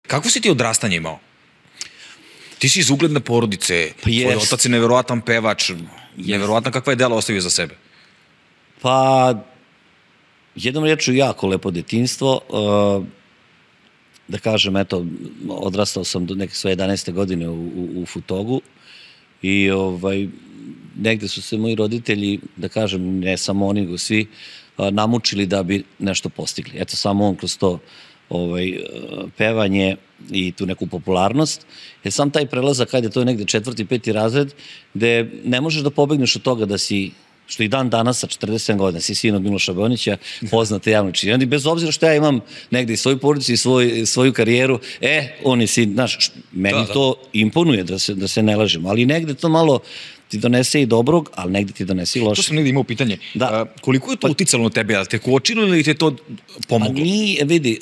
Kako si ti odrastanje imao? Ti si iz ugledne porodice, tvoj otac je neverovatan pevač, neverovatno kakva je dela ostavio za sebe. Pa, jednom reču jako lepo detinjstvo, da kažem, eto, odrastao sam do neke svoje 11. godine u Futogu i negde su se moji roditelji, da kažem, ne samo oni, nego svi, namučili da bi nešto postigli. Eto, samo on kroz to pevanje i tu neku popularnost. Jer sam taj prelazak, ajde, to je negde 4. 5. razred, gde ne možeš da pobegneš od toga da si, što i dan danas sa 47 godina, si sin od Miloša Bojanića, poznate javno činjenje. Bez obzira što ja imam negde i svoju porodicu i svoju karijeru, on je sin, znaš, meni to imponuje, da se ne lažemo, ali negde to malo ti donese i dobrog, ali negde ti donese i loše. To sam negde imao pitanje. Koliko je to uticalo na tebe? Ali te kočilo ili te to pomoglo? Pa nije, vidi,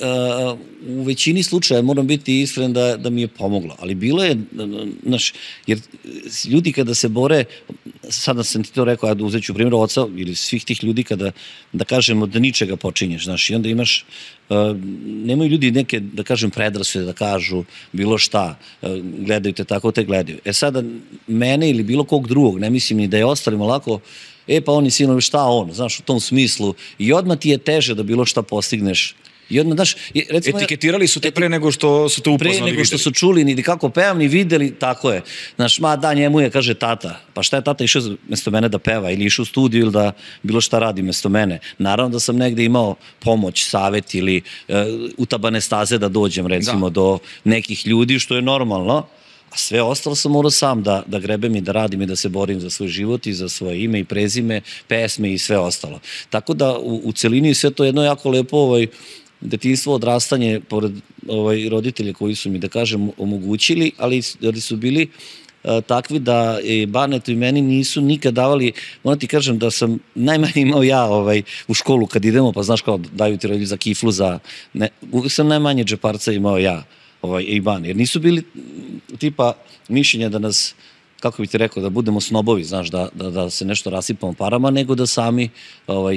u većini slučaja moram biti iskren da mi je pomoglo, ali bilo je, znaš, jer ljudi kada se bore, sada sam ti to rekao, ja uzet ću primjer oca ili svih tih ljudi kada, da kažemo, da ničega počinješ, znaš, i onda imaš, nemaju ljudi neke, da kažem, predrasude da kažu bilo šta, gledaju te tako, te gledaju. Sada, mene ili bilo kog drugog, ne mislim ni da je ostalima lako, pa on je sinovi, šta on, znaš, u tom smislu, i odmah ti je teže da bilo šta postigneš. I odmah, znaš, recimo, etiketirali su te pre nego što su te upoznali. Pre nego što su čuli, ni kako pevam, ni videli, tako je. Znaš, njemu je, kaže, tata. Pa šta je tata išao mesto mene da peva, ili išao u studiju, ili da bilo šta radi mesto mene. Naravno da sam negde imao pomoć, savet, ili utabane staze da dođem, recimo, do nekih ljudi, što je normalno. A sve ostalo sam morao sam da grebem i da radim i da se borim za svoj život i za svoje ime i prezime, pesme i sve ostalo. Tako da u celini sve to jedno jako lepo detinjstvo, odrastanje, pored roditelja koji su mi, da kažem, omogućili, ali su bili takvi da Banetu i meni nisu nikad davali, moram ti kažem da sam najmanje imao ja u školu kad idemo, pa znaš kao daju ti roditelji za kiflu, uvijek sam najmanje džeparca imao ja i Bane, jer nisu bili tipa mišljenja da nas, kako bi ti rekao, da budemo snobovi, znaš, da se nešto rasipamo parama, nego da sami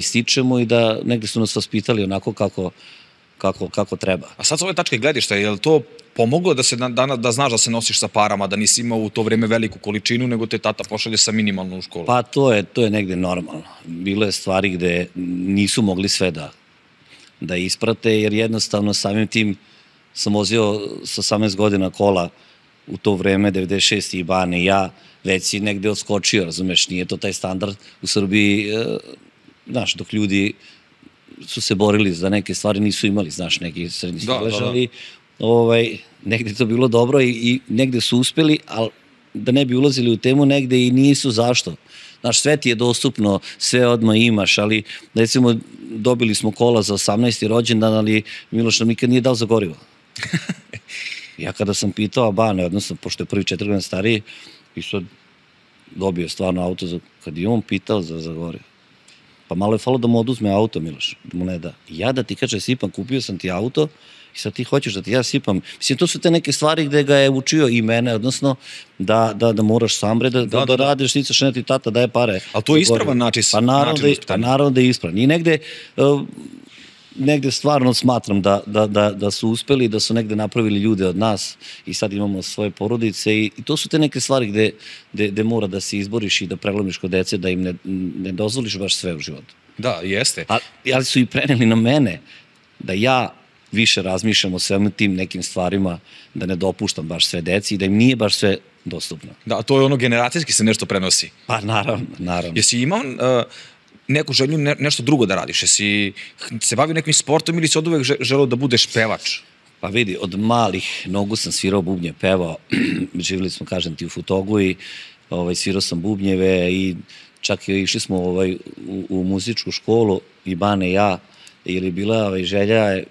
stičemo i da negde su nas vaspitali onako kako treba. A sad sa ove tačke gledišta, je li to pomoglo da znaš da se nosiš sa parama, da nisi imao u to vreme veliku količinu, nego te tata pošalje sa minimalno u školu? Pa to je negde normalno. Bilo je stvari gde nisu mogli sve da isprate, jer jednostavno samim tim sam vozio sa 18 godina kola u to vreme, 96. i Bane i ja, već si negde odskočio, razumeš, nije to taj standard u Srbiji, znaš, dok ljudi su se borili za neke stvari, nisu imali, znaš, neki srednji stalež, ali negde to bilo dobro i negde su uspeli, ali da ne bi ulazili u temu, negde i nisu, zašto? Znaš, sve ti je dostupno, sve odmah imaš, ali, recimo, dobili smo kola za 18. rođendan, ali Miloš nam nikad nije dao za gorivo. Ja kada sam pitao Bane, odnosno, pošto je prvi 4 godine stariji, i sad dobio stvarno auto, kad je on pitao za gorivo. Pa malo je falo da mu oduzme auto, Miloš, da mu ne da. Ja da ti kaže sipam, kupio sam ti auto i sad ti hoćeš da ti ja sipam. Mislim, to su te neke stvari gde ga je učio i mene, odnosno da moraš sam bre, da radiš, nicaš, ne ti tata daje pare. Ali to je ispravan način. Pa naravno da je ispravan. I negde stvarno smatram da su uspeli, da su negde napravili ljude od nas i sad imamo svoje porodice i to su te neke stvari gde mora da se izboriš i da prelomiš kod dece, da im ne dozvoliš baš sve u životu. Da, jeste. Ali su i preneli na mene da ja više razmišljam o svemu tim nekim stvarima, da ne dopuštam baš sve deci i da im nije baš sve dostupno. Da, to je ono generacijski se nešto prenosi. Pa naravno. Jesi imao neku želju nešto drugo da radiš? Jesi se bavio nekim sportom ili si od uvek želeo da budeš pevač? Pa vidi, od malih nogu sam svirao bubnje, pevao. Živjeli smo, kažem ti, u Futogu i svirao sam bubnjeve i čak i išli smo u muzičku školu i Bane i ja, jer je bila želja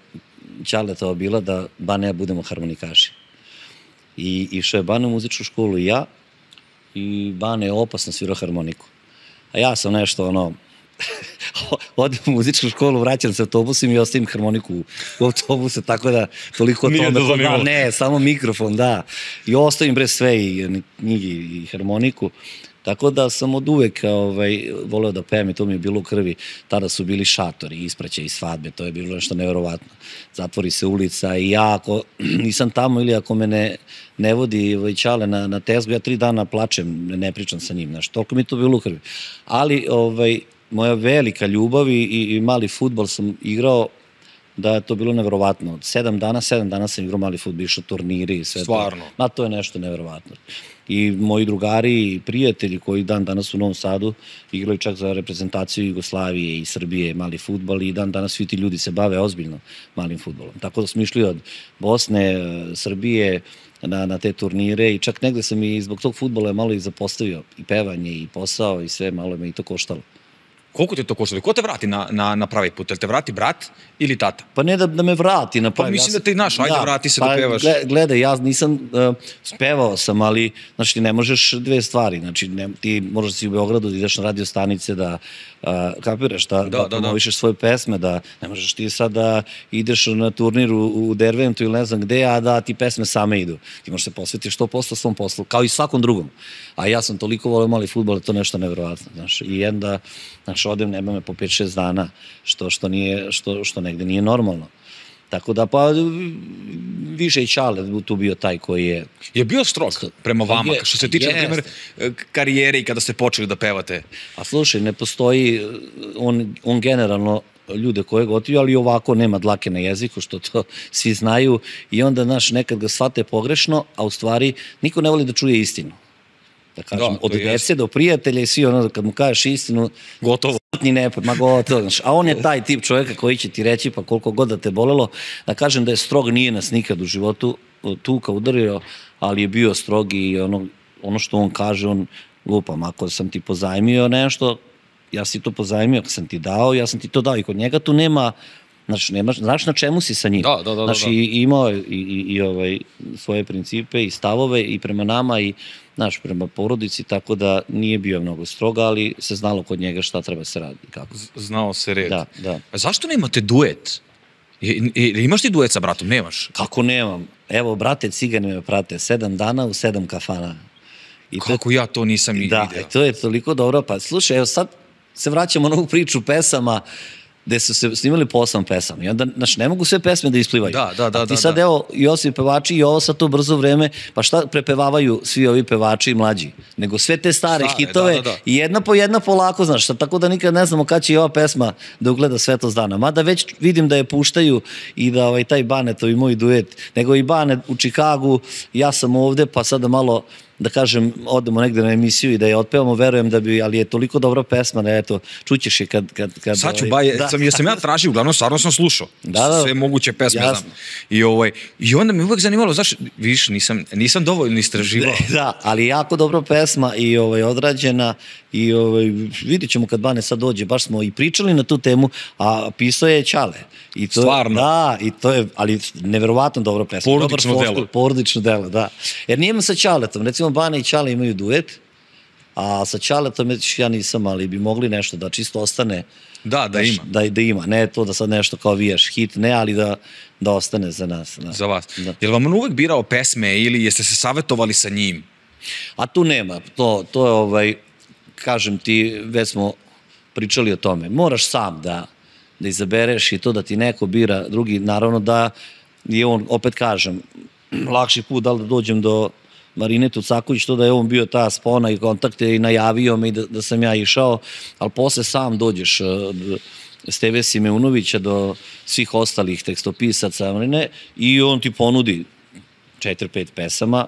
Ćaletova bila da Bane i ja budemo harmonikaši. I išao je Bane u muzičku školu i ja, i Bane je opasno svirao harmoniku. A ja sam nešto, odem u muzičku školu, vraćam se autobusom i ostavim harmoniku u autobusu, tako da toliko o tome. Ne, samo mikrofon, da. I ostavim sve, i knjigi, i harmoniku. Tako da sam od uvek voleo da pevam i to mi je bilo u krvi. Tada su bili šatori, ispraćaj i svadbe, to je bilo nešto neverovatno. Zatvori se ulica i ja ako nisam tamo ili ako me ne vodi Ćale na tezgu, ja 3 dana plačem, ne pričam sa njim, znaš, toliko mi je to bilo u krvi. Ali moja velika ljubav i mali fudbal sam igrao, da je to bilo neverovatno. 7 dana sam igrao mali fudbal, išao turniri i sve. Stvarno? Ma to je nešto neverovatno. I moji drugari i prijatelji koji danas u Novom Sadu igraju čak za reprezentaciju Jugoslavije i Srbije mali fudbal i danas svi ti ljudi se bave ozbiljno malim fudbalom. Tako da smo išli od Bosne, Srbije na te turnire i čak negde sam i zbog tog fudbala malo i zapostavio i pevanje i posao i sve, malo me i to koštalo. Koliko te to koštalo? Ko te vrati na pravi put? Jel te vrati brat ili tata? Pa ne da me vrati na pravi. Pa mislim da ti naš, ajde vrati se da pevaš. Gledaj, ja nisam, spevao sam, ali znači ti ne možeš 2 stvari, znači ti možeš si u Beogradu da ideš na radio stanice da kapiraš, da promovišeš svoje pesme, da ne možeš ti sad da ideš na turnir u Derventu ili ne znam gde, a da ti pesme same idu. Ti možeš se posvetiti 100% svom poslu, kao i svakom drugom. A ja sam toliko voleo mali fudbal, da to nešto neverovatno, znaš, i onda odem, nema me po 5-6 dana, što negde nije normalno. Tako da, pa, više i Ćale tu bio taj koji je... Je bio strog prema vama, što se tiče, na primjer, karijere i kada ste počeli da pevate? A slušaj, ne postoji, on generalno ljude koje gotivio, ali ovako nema dlake na jeziku, što to svi znaju, i onda, znaš, nekad ga shvate pogrešno, a u stvari niko ne voli da čuje istinu. Da kažem, od dece do prijatelja i svi ono, kad mu kažeš istinu, gotovo. Ma gotovo, znaš, a on je taj tip čovjeka koji će ti reći, pa koliko god da te bolelo, da kažem da je strog, nije nas nikad u životu tuka, udario, ali je bio strog i ono što on kaže, on lupam, ako sam ti pozajmio nešto, ja si to pozajmio, ako sam ti dao, ja sam ti to dao i kod njega tu nema, znaš na čemu si sa njim. Znaš, imao je i svoje principe i stavove i prema nama i znaš, prema porodici, tako da nije bio mnogo stroga, ali se znalo kod njega šta treba se radi i kako. Znao se red. Da. A zašto nemate duet? Imaš ti duet sa bratom? Nemaš? Kako nemam? Evo, brate Cigani me prate 7 dana u 7 kafana. Kako ja to nisam ni vidio? Da, to je toliko dobro. Pa slušaj, evo sad se vraćamo na ovu priču pesama, gde su se snimali po 8 pesama. I onda, znaš, ne mogu sve pesme da isplivaju. Da. Ti sad, evo, i ovi pevači i ovo sad to brzo vreme, pa šta prepevavaju svi ovi pevači i mlađi? Nego sve te stare hitove i jedna po jedna polako, znaš, tako da nikad ne znamo kad će i ova pesma da ugleda svetlost dana. Mada već vidim da je puštaju i da taj Banetov i moj duet, nego i Banet u Čikagu, ja sam ovde, pa sada malo, da kažem, odemo negde na emisiju i da je otpevamo, verujem da bi, ali je toliko dobra pesma da, eto, čućeš je kad... Sad ću, jesam ja tražio, uglavnom, stvarno sam slušao. Sve moguće pesme znam. I onda me uvek zanimalo, znaš, viš, nisam dovoljno istraživao. Da, ali jako dobra pesma i odrađena i vidit ćemo kad Bane sad dođe, baš smo i pričali na tu temu, a pisao je Ćale. Stvarno? Da, i to je, ali neverovatno dobra pesma. Porodično delo. Porodično delo, da. Jer nijemo sa Ćaletom, recimo Bane i Ćale imaju duet, a sa Ćaletom ja nisam, ali bi mogli nešto da čisto ostane. Da ima. Da ima, ne to da sad nešto kao vijaš hit, ne, ali da ostane za nas. Za vas. Je li vam on uvek birao pesme ili jeste se savjetovali sa njim? A tu nema, to je, kažem ti, već smo pričali o tome. Moraš sam da izabereš i to da ti neko bira, drugi, naravno da je on, opet kažem, lakši put da li da dođem do Marine Tucaković, to da je on bio ta spona i kontakte i najavio me da sam ja išao, ali posle sam dođeš Steve Simeunovića do svih ostalih tekstopisaca i on ti ponudi 4-5 pesama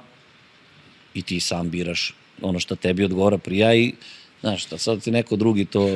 i ti sam biraš ono što tebi odgovara prija i znaš šta, sad ti neko drugi to